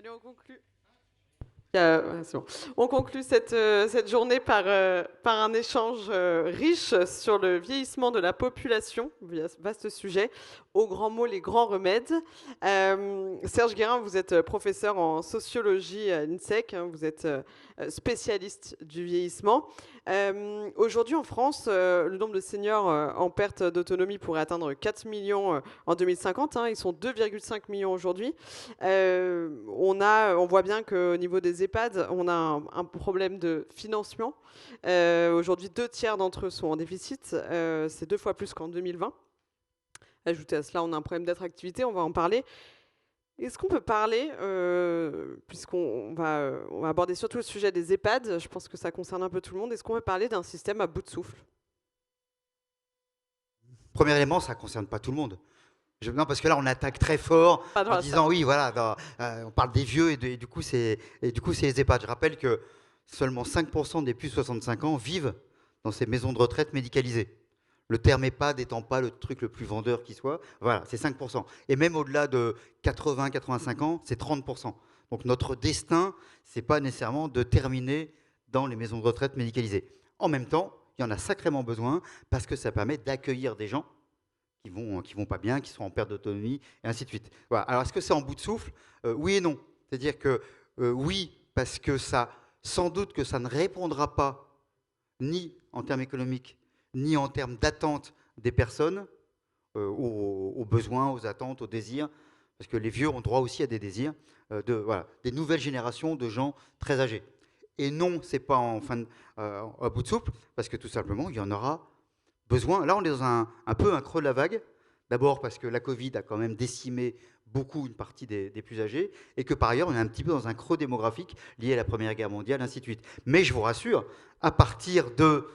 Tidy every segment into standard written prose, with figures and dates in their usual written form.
Allez, on conclut. C'est bon. On conclut cette journée par un échange riche sur le vieillissement de la population, via ce vaste sujet, aux grands mots, les grands remèdes. Serge Guérin, vous êtes professeur en sociologie à l'INSEC, hein, vous êtes spécialiste du vieillissement. Aujourd'hui en France, le nombre de seniors en perte d'autonomie pourrait atteindre 4 millions en 2050, hein, ils sont 2,5 millions aujourd'hui. On voit bien qu'au niveau des EHPAD, on a un problème de financement. Aujourd'hui, 2 tiers d'entre eux sont en déficit. C'est 2 fois plus qu'en 2020. Ajouté à cela, on a un problème d'attractivité, on va en parler. Est-ce qu'on peut parler, on va aborder surtout le sujet des EHPAD, je pense que ça concerne un peu tout le monde, est-ce qu'on peut parler d'un système à bout de souffle? Premier élément, ça ne concerne pas tout le monde. Non, parce que là, on attaque très fort en disant oui, voilà, on parle des vieux et du coup, c'est les EHPAD. Je rappelle que seulement 5% des plus de 65 ans vivent dans ces maisons de retraite médicalisées. Le terme EHPAD n'étant pas le truc le plus vendeur qui soit, voilà, c'est 5%. Et même au-delà de 80-85 ans, c'est 30%. Donc notre destin, c'est pas nécessairement de terminer dans les maisons de retraite médicalisées. En même temps, il y en a sacrément besoin parce que ça permet d'accueillir des gens qui vont pas bien, qui sont en perte d'autonomie, et ainsi de suite. Voilà. Alors, est-ce que c'est en bout de souffle? Oui et non. C'est-à-dire que oui, parce que ça, sans doute que ça ne répondra pas ni en termes économiques, ni en termes d'attente des personnes, aux besoins, aux attentes, aux désirs, parce que les vieux ont droit aussi à des désirs, voilà, des nouvelles générations de gens très âgés. Et non, c'est pas à bout de souffle, parce que tout simplement, il y en aura besoin. Là, on est dans un peu un creux de la vague. D'abord parce que la Covid a quand même décimé beaucoup une partie des plus âgés, et que par ailleurs, on est un petit peu dans un creux démographique lié à la Première Guerre mondiale, ainsi de suite. Mais je vous rassure, à partir de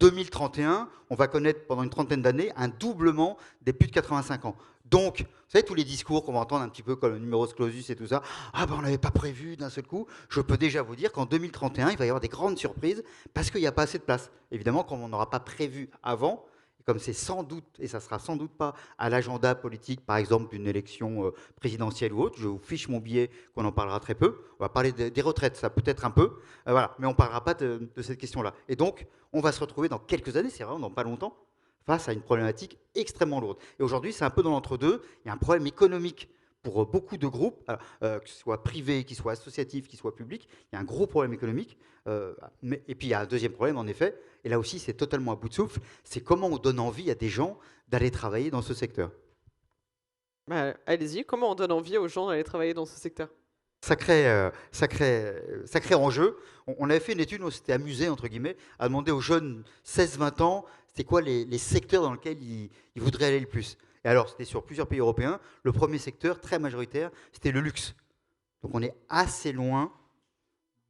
2031, on va connaître pendant une trentaine d'années un doublement des plus de 85 ans. Donc, vous savez, tous les discours qu'on va entendre un petit peu comme le numerus clausus et tout ça, ah ben on n'avait pas prévu d'un seul coup, je peux déjà vous dire qu'en 2031, il va y avoir des grandes surprises parce qu'il n'y a pas assez de place. Évidemment, comme on n'aura pas prévu avant, et comme c'est sans doute, et ça sera sans doute pas à l'agenda politique, par exemple, d'une élection présidentielle ou autre, je vous fiche mon billet qu'on en parlera très peu. On va parler des retraites, ça peut-être un peu, voilà, mais on ne parlera pas de cette question-là. Et donc, on va se retrouver dans quelques années, c'est vraiment dans pas longtemps, face à une problématique extrêmement lourde. Et aujourd'hui, c'est un peu dans l'entre-deux. Il y a un problème économique pour beaucoup de groupes, que ce soit privé, qu'ils soient associatifs, qu'ils soient publics. Il y a un gros problème économique. Et puis, il y a un deuxième problème, en effet, et là aussi, c'est totalement à bout de souffle, c'est comment on donne envie à des gens d'aller travailler dans ce secteur. Allez-y, comment on donne envie aux gens d'aller travailler dans ce secteur? Sacré enjeu. On avait fait une étude, on s'était amusé, entre guillemets, à demander aux jeunes 16-20 ans, c'était quoi les secteurs dans lesquels ils voudraient aller le plus. Et alors, c'était sur plusieurs pays européens. Le premier secteur, très majoritaire, c'était le luxe. Donc on est assez loin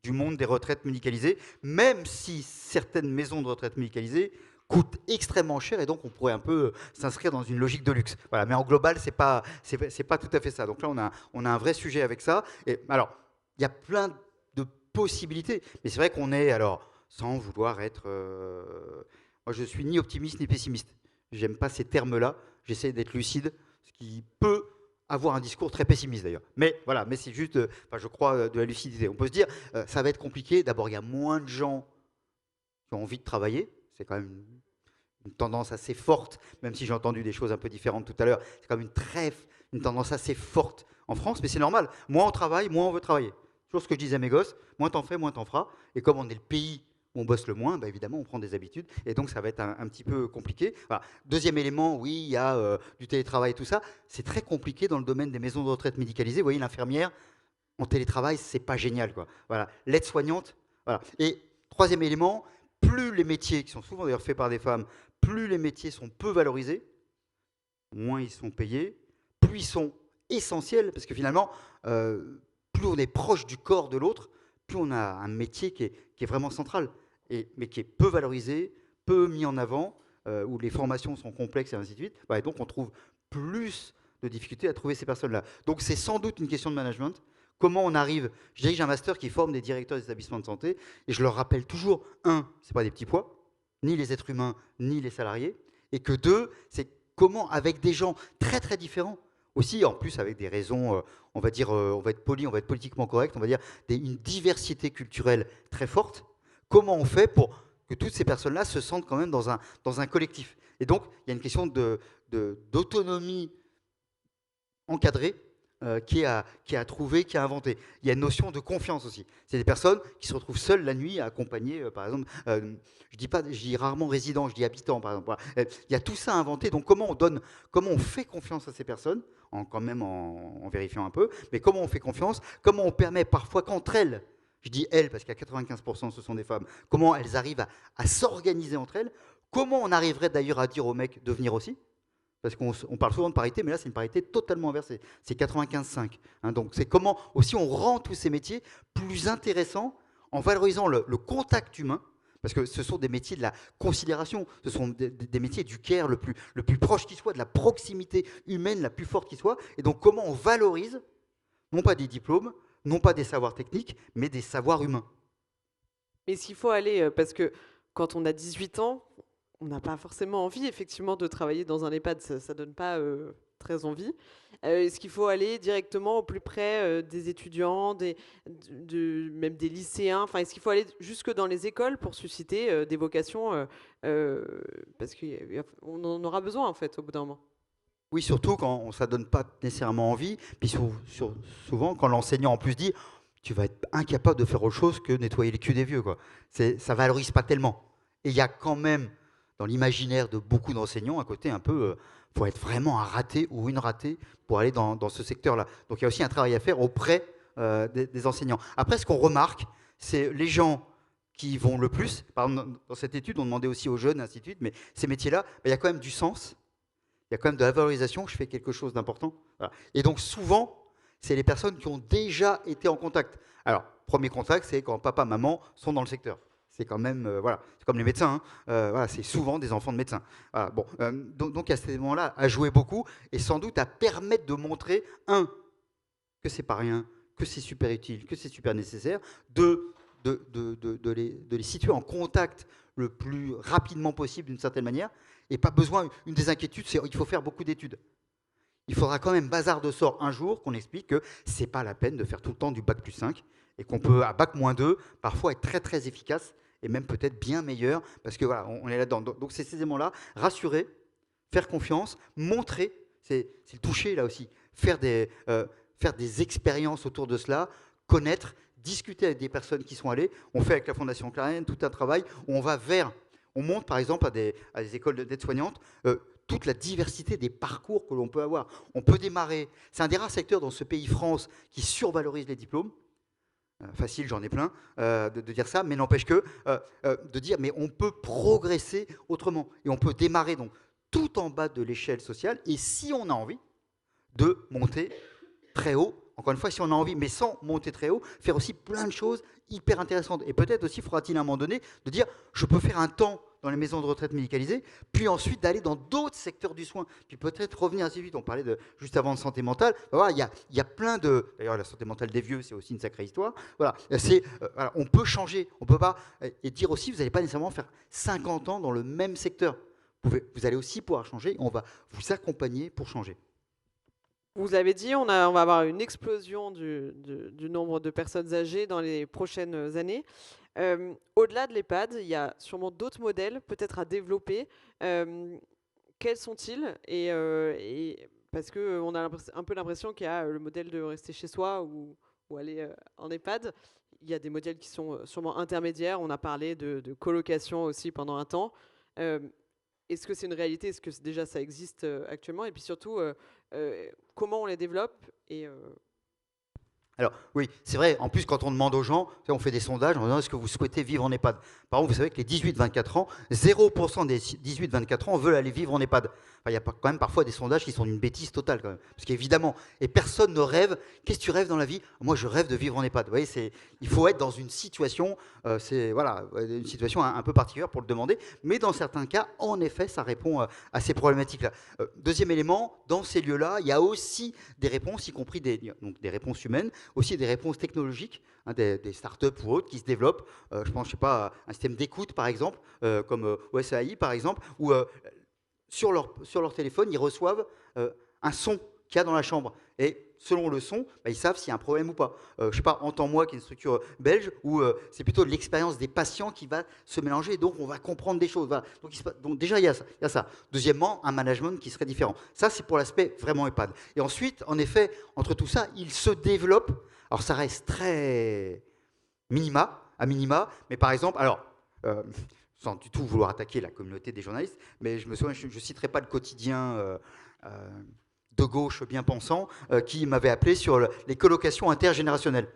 du monde des retraites médicalisées, même si certaines maisons de retraite médicalisées coûtent extrêmement cher et donc on pourrait un peu s'inscrire dans une logique de luxe. Voilà, mais en global, c'est pas tout à fait ça. Donc là, on a un vrai sujet avec ça. Et alors, il y a plein de possibilités, mais c'est vrai qu'on est, alors, sans vouloir être... moi, je suis ni optimiste ni pessimiste. J'aime pas ces termes-là. J'essaie d'être lucide, ce qui peut avoir un discours très pessimiste d'ailleurs. Mais voilà, mais c'est juste, je crois, de la lucidité. On peut se dire, ça va être compliqué. D'abord, il y a moins de gens qui ont envie de travailler. C'est quand même une tendance assez forte, même si j'ai entendu des choses un peu différentes tout à l'heure. C'est quand même une tendance assez forte en France, mais c'est normal. Moins on travaille, moins on veut travailler. Toujours ce que je disais à mes gosses, moins t'en fais, moins t'en feras. Et comme on est le pays où on bosse le moins, bah évidemment, on prend des habitudes. Et donc, ça va être un petit peu compliqué. Voilà. Deuxième élément, oui, il y a du télétravail et tout ça. C'est très compliqué dans le domaine des maisons de retraite médicalisées. Vous voyez, l'infirmière, en télétravail, c'est pas génial, quoi. Voilà. L'aide-soignante, voilà. Et troisième élément, plus les métiers, qui sont souvent d'ailleurs faits par des femmes, plus les métiers sont peu valorisés, moins ils sont payés, plus ils sont essentiels, parce que finalement, plus on est proche du corps de l'autre, plus on a un métier qui est vraiment central, mais qui est peu valorisé, peu mis en avant, où les formations sont complexes et ainsi de suite. Bah, et donc on trouve plus de difficultés à trouver ces personnes-là. Donc c'est sans doute une question de management. Comment on arrive? Je dirige un master qui forme des directeurs d'établissements de santé, et je leur rappelle toujours, un, c'est pas des petits pois, ni les êtres humains, ni les salariés, et que deux, c'est comment, avec des gens très très différents, aussi, en plus, avec des raisons, on va dire, on va être poli, on va être politiquement correct, on va dire une diversité culturelle très forte. Comment on fait pour que toutes ces personnes-là se sentent quand même dans un collectif? Et donc, il y a une question d'autonomie encadrée qui a trouvé, qui a inventé. Il y a une notion de confiance aussi. C'est des personnes qui se retrouvent seules la nuit, accompagnées, par exemple, je dis rarement résidents, je dis habitants, par exemple. Voilà. Il y a tout ça inventé. Donc comment on fait confiance à ces personnes, quand même en vérifiant un peu, mais comment on fait confiance, comment on permet parfois qu'entre elles, je dis elles parce qu'à 95% ce sont des femmes, comment elles arrivent à s'organiser entre elles, comment on arriverait d'ailleurs à dire aux mecs de venir aussi, parce qu'on parle souvent de parité, mais là, c'est une parité totalement inversée. C'est 95-5. Hein, donc, c'est comment aussi on rend tous ces métiers plus intéressants en valorisant le contact humain, parce que ce sont des métiers de la considération, ce sont des métiers du care le plus proche qui soit, de la proximité humaine la plus forte qui soit. Et donc, comment on valorise, non pas des diplômes, non pas des savoirs techniques, mais des savoirs humains. Mais s'il faut aller, parce que quand on a 18 ans, on n'a pas forcément envie, effectivement, de travailler dans un EHPAD. Ça ne donne pas très envie. Est-ce qu'il faut aller directement au plus près des étudiants, même des lycéens? Enfin, est-ce qu'il faut aller jusque dans les écoles pour susciter des vocations parce qu'on en aura besoin, en fait, au bout d'un moment. Oui, surtout quand ça ne donne pas nécessairement envie. Puis souvent, quand l'enseignant en plus dit tu vas être incapable de faire autre chose que nettoyer les culs des vieux, quoi. Ça ne valorise pas tellement. Et il y a quand même, dans l'imaginaire de beaucoup d'enseignants, à côté un peu, faut être vraiment un raté ou une ratée pour aller dans ce secteur-là. Donc il y a aussi un travail à faire auprès des enseignants. Après, ce qu'on remarque, c'est les gens qui vont le plus. Par exemple, dans cette étude, on demandait aussi aux jeunes, ainsi de suite, mais ces métiers-là, il y a quand même du sens, il y a quand même de la valorisation, je fais quelque chose d'important. Voilà. Et donc souvent, c'est les personnes qui ont déjà été en contact. Alors, premier contact, c'est quand papa, maman sont dans le secteur. C'est quand même, voilà, c'est comme les médecins, hein. Voilà, c'est souvent des enfants de médecins. Voilà, bon, donc à ce moment-là, à jouer beaucoup et sans doute à permettre de montrer, que c'est pas rien, que c'est super utile, que c'est super nécessaire, de les situer en contact le plus rapidement possible d'une certaine manière, et pas besoin, une des inquiétudes, c'est qu'il faut faire beaucoup d'études. Il faudra quand même bazar de sort un jour qu'on explique que c'est pas la peine de faire tout le temps du bac plus 5 et qu'on peut, à bac moins 2, parfois être très très efficace et même peut-être bien meilleur parce que voilà, on est là-dedans. Donc c'est ces éléments-là, rassurer, faire confiance, montrer, c'est le toucher là aussi, faire des expériences autour de cela, connaître, discuter avec des personnes qui sont allées. On fait avec la Fondation Clariane tout un travail où on monte par exemple à des écoles d'aide-soignantes toute la diversité des parcours que l'on peut avoir. On peut démarrer, c'est un des rares secteurs dans ce pays France qui survalorise les diplômes. Facile, j'en ai plein de dire ça, mais n'empêche que de dire, mais on peut progresser autrement. Et on peut démarrer donc tout en bas de l'échelle sociale, et si on a envie de monter très haut, encore une fois, si on a envie, mais sans monter très haut, faire aussi plein de choses hyper intéressantes. Et peut-être aussi faudra-t-il à un moment donné de dire, je peux faire un temps dans les maisons de retraite médicalisées, puis ensuite d'aller dans d'autres secteurs du soin, puis peut-être revenir assez vite. On parlait juste avant de santé mentale. Voilà, il y a plein de... D'ailleurs, la santé mentale des vieux, c'est aussi une sacrée histoire. Voilà, voilà, on peut changer, on peut pas... Et dire aussi, vous n'allez pas nécessairement faire 50 ans dans le même secteur. Vous allez aussi pouvoir changer, on va vous accompagner pour changer. Vous avez dit, on va avoir une explosion du nombre de personnes âgées dans les prochaines années. Au-delà de l'EHPAD, il y a sûrement d'autres modèles peut-être à développer. Quels sont-ils parce qu'on a un peu l'impression qu'il y a le modèle de rester chez soi ou aller en EHPAD. Il y a des modèles qui sont sûrement intermédiaires. On a parlé de colocation aussi pendant un temps. Est-ce que c'est une réalité? Est-ce que déjà ça existe actuellement? Et puis surtout, comment on les développe Alors oui, c'est vrai, en plus quand on demande aux gens, on fait des sondages en disant est-ce que vous souhaitez vivre en EHPAD? Par exemple, vous savez que les 18-24 ans, 0% des 18-24 ans veulent aller vivre en EHPAD. Enfin, il y a quand même parfois des sondages qui sont d'une bêtise totale quand même. Parce qu'évidemment, et personne ne rêve, qu'est-ce que tu rêves dans la vie? Moi je rêve de vivre en EHPAD. Vous voyez, il faut être dans une situation, voilà, une situation un peu particulière pour le demander, mais dans certains cas, en effet, ça répond à ces problématiques-là. Deuxième élément, dans ces lieux-là, il y a aussi des réponses, y compris donc des réponses humaines, aussi des réponses technologiques, hein, des startups ou autres qui se développent. Je pense, je sais pas, à un système d'écoute par exemple, comme OSAI par exemple, où sur leur téléphone, ils reçoivent un son qu'il y a dans la chambre. Et selon le son, bah, ils savent s'il y a un problème ou pas. Je ne sais pas, Entends-moi, qui est une structure belge, où c'est plutôt l'expérience des patients qui va se mélanger, donc on va comprendre des choses. Voilà. Donc déjà, il y a ça. Deuxièmement, un management qui serait différent. Ça, c'est pour l'aspect vraiment EHPAD. Et ensuite, en effet, entre tout ça, il se développe. Alors ça reste très à minima, mais par exemple, alors, sans du tout vouloir attaquer la communauté des journalistes, mais je me souviens, je ne citerai pas le quotidien de gauche bien pensant qui m'avait appelé sur les colocations intergénérationnelles.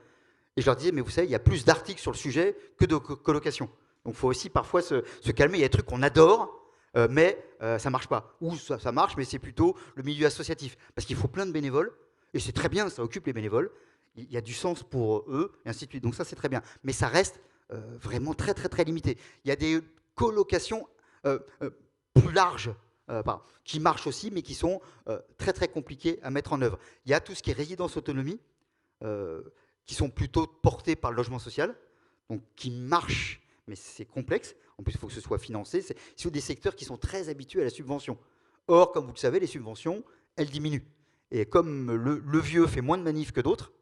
Et je leur disais, mais vous savez, il y a plus d'articles sur le sujet que de colocations. Donc il faut aussi parfois se calmer. Il y a des trucs qu'on adore, mais ça ne marche pas. Ou ça marche, mais c'est plutôt le milieu associatif. Parce qu'il faut plein de bénévoles, et c'est très bien, ça occupe les bénévoles. Il y a du sens pour eux, et ainsi de suite. Donc ça, c'est très bien. Mais ça reste vraiment très, très, très limité. Il y a des colocations plus larges, qui marchent aussi, mais qui sont très, très compliquées à mettre en œuvre. Il y a tout ce qui est résidence autonomie, qui sont plutôt portés par le logement social, donc qui marchent, mais c'est complexe. En plus, il faut que ce soit financé. C'est des secteurs qui sont très habitués à la subvention. Or, comme vous le savez, les subventions, elles diminuent. Et comme le vieux fait moins de manifs que d'autres,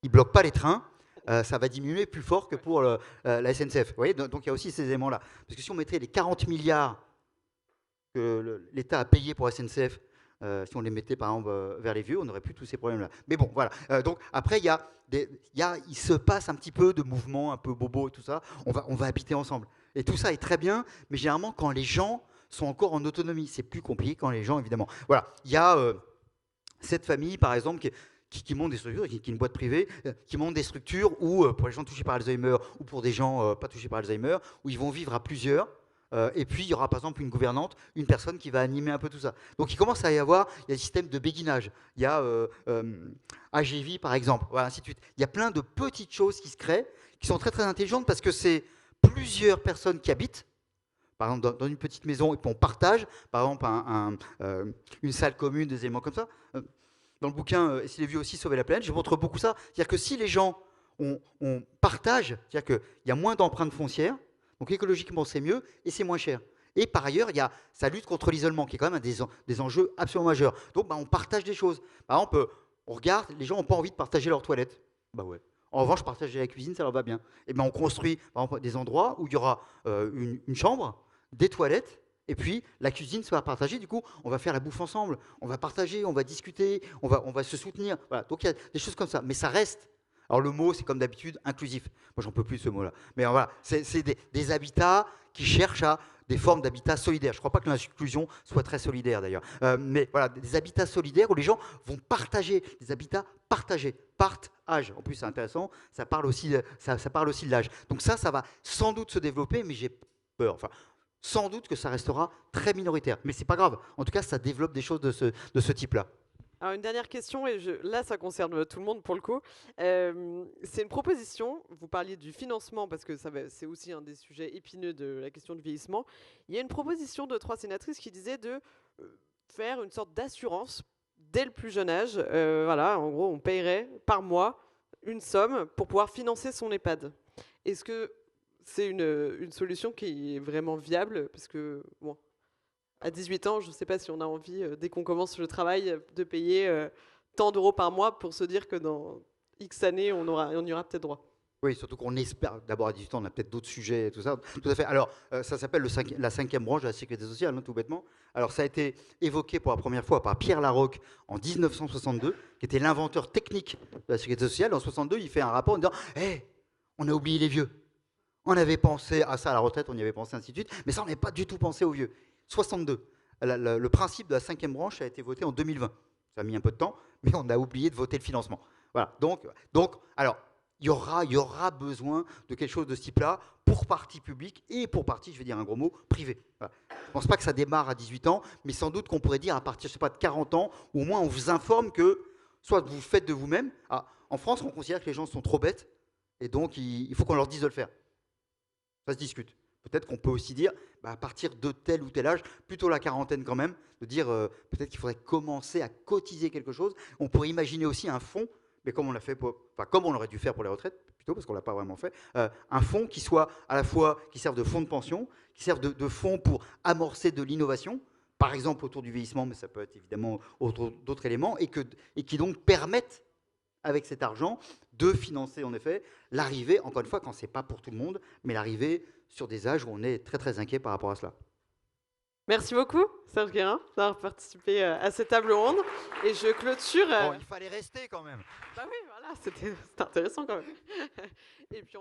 il ne bloque pas les trains, ça va diminuer plus fort que pour la SNCF. Vous voyez, donc il y a aussi ces éléments-là. Parce que si on mettait les 40 milliards que l'État a payés pour la SNCF, si on les mettait par exemple vers les vieux, on n'aurait plus tous ces problèmes-là. Mais bon, voilà. Donc après, il se passe un petit peu de mouvements un peu bobos et tout ça. On va habiter ensemble. Et tout ça est très bien, mais généralement, quand les gens sont encore en autonomie, c'est plus compliqué quand les gens, évidemment. Voilà. Il y a cette famille, par exemple, qui monte des structures, qui est une boîte privée, qui monte des structures où, pour les gens touchés par Alzheimer ou pour des gens pas touchés par Alzheimer, où ils vont vivre à plusieurs. Et puis, il y aura par exemple une gouvernante, une personne qui va animer un peu tout ça. Donc, il commence à y avoir, il y a des systèmes de béguinage. Il y a AGV, par exemple, voilà, ainsi de suite. Il y a plein de petites choses qui se créent, qui sont très, très intelligentes parce que c'est plusieurs personnes qui habitent, par exemple dans une petite maison, et puis on partage, par exemple, une salle commune, des éléments comme ça. Dans le bouquin « Et si les vieux aussi sauvaient la planète », je montre beaucoup ça. C'est-à-dire que si les gens on partage, c'est-à-dire qu'il y a moins d'empreintes foncières, donc écologiquement c'est mieux et c'est moins cher. Et par ailleurs, il y a sa lutte contre l'isolement, qui est quand même un des enjeux absolument majeurs. Donc on partage des choses. Par exemple, on regarde, les gens n'ont pas envie de partager leurs toilettes. Bah ouais. En revanche, partager la cuisine, ça leur va bien. Et ben on construit par exemple, des endroits où il y aura une chambre, des toilettes, et puis la cuisine sera partagée. Du coup, on va faire la bouffe ensemble, on va partager, on va discuter, on va se soutenir. Voilà. Donc il y a des choses comme ça. Mais ça reste. Alors le mot, c'est comme d'habitude inclusif. Moi, j'en peux plus de ce mot-là. Mais voilà, c'est des habitats qui cherchent à des formes d'habitat solidaires. Je ne crois pas que l'inclusion soit très solidaire d'ailleurs. Mais voilà, des habitats solidaires où les gens vont partager, des habitats partagés, partage. En plus, c'est intéressant, ça parle aussi de l'âge. Donc ça va sans doute se développer, mais j'ai peur. Enfin, sans doute que ça restera très minoritaire. Mais c'est pas grave. En tout cas, ça développe des choses de ce type-là. Alors une dernière question, et là ça concerne tout le monde pour le coup. C'est une proposition, vous parliez du financement parce que c'est aussi un des sujets épineux de la question du vieillissement. Il y a une proposition de 3 sénatrices qui disait de faire une sorte d'assurance dès le plus jeune âge. Voilà, en gros on paierait par mois une somme pour pouvoir financer son EHPAD. Est-ce que c'est une solution qui est vraiment viable? Parce que bon, à 18 ans, je ne sais pas si on a envie, dès qu'on commence le travail, de payer tant d'euros par mois pour se dire que dans X années, on y aura peut-être droit. Oui, surtout qu'on espère, d'abord à 18 ans, on a peut-être d'autres sujets et tout ça. Tout à fait. Alors, ça s'appelle la 5e branche de la sécurité sociale, tout bêtement. Alors, ça a été évoqué pour la première fois par Pierre Laroque en 1962, qui était l'inventeur technique de la sécurité sociale. En 62, il fait un rapport en disant « Hé, on a oublié les vieux. On avait pensé à ça à la retraite, on y avait pensé, ainsi de suite, mais ça, on n'avait pas du tout pensé aux vieux. » 62. Le principe de la 5e branche a été voté en 2020. Ça a mis un peu de temps, mais on a oublié de voter le financement. Voilà. Donc alors, il y aura besoin de quelque chose de ce type-là pour partie publique et pour partie, je vais dire un gros mot, privée. Voilà. Je ne pense pas que ça démarre à 18 ans, mais sans doute qu'on pourrait dire à partir, je sais pas, de 40 ans, ou au moins on vous informe que, soit vous faites de vous-même. En France, on considère que les gens sont trop bêtes, et donc il faut qu'on leur dise de le faire. Ça se discute. Peut-être qu'on peut aussi dire, à partir de tel ou tel âge, plutôt la quarantaine quand même, de dire peut-être qu'il faudrait commencer à cotiser quelque chose. On pourrait imaginer aussi un fonds, mais comme on l'a fait comme on aurait dû faire pour les retraites, plutôt parce qu'on ne l'a pas vraiment fait, un fonds qui soit à la fois, qui serve de fonds de pension, qui serve de fonds pour amorcer de l'innovation, par exemple autour du vieillissement, mais ça peut être évidemment autour d'autres éléments, et qui donc permettent, avec cet argent, de financer en effet l'arrivée, encore une fois, quand c'est pas pour tout le monde, mais l'arrivée sur des âges où on est très très inquiet par rapport à cela. Merci beaucoup, Serge Guérin, d'avoir participé à cette table ronde. Et je clôture. Bon, il fallait rester quand même. Bah oui, voilà, c'était intéressant quand même. Et puis on a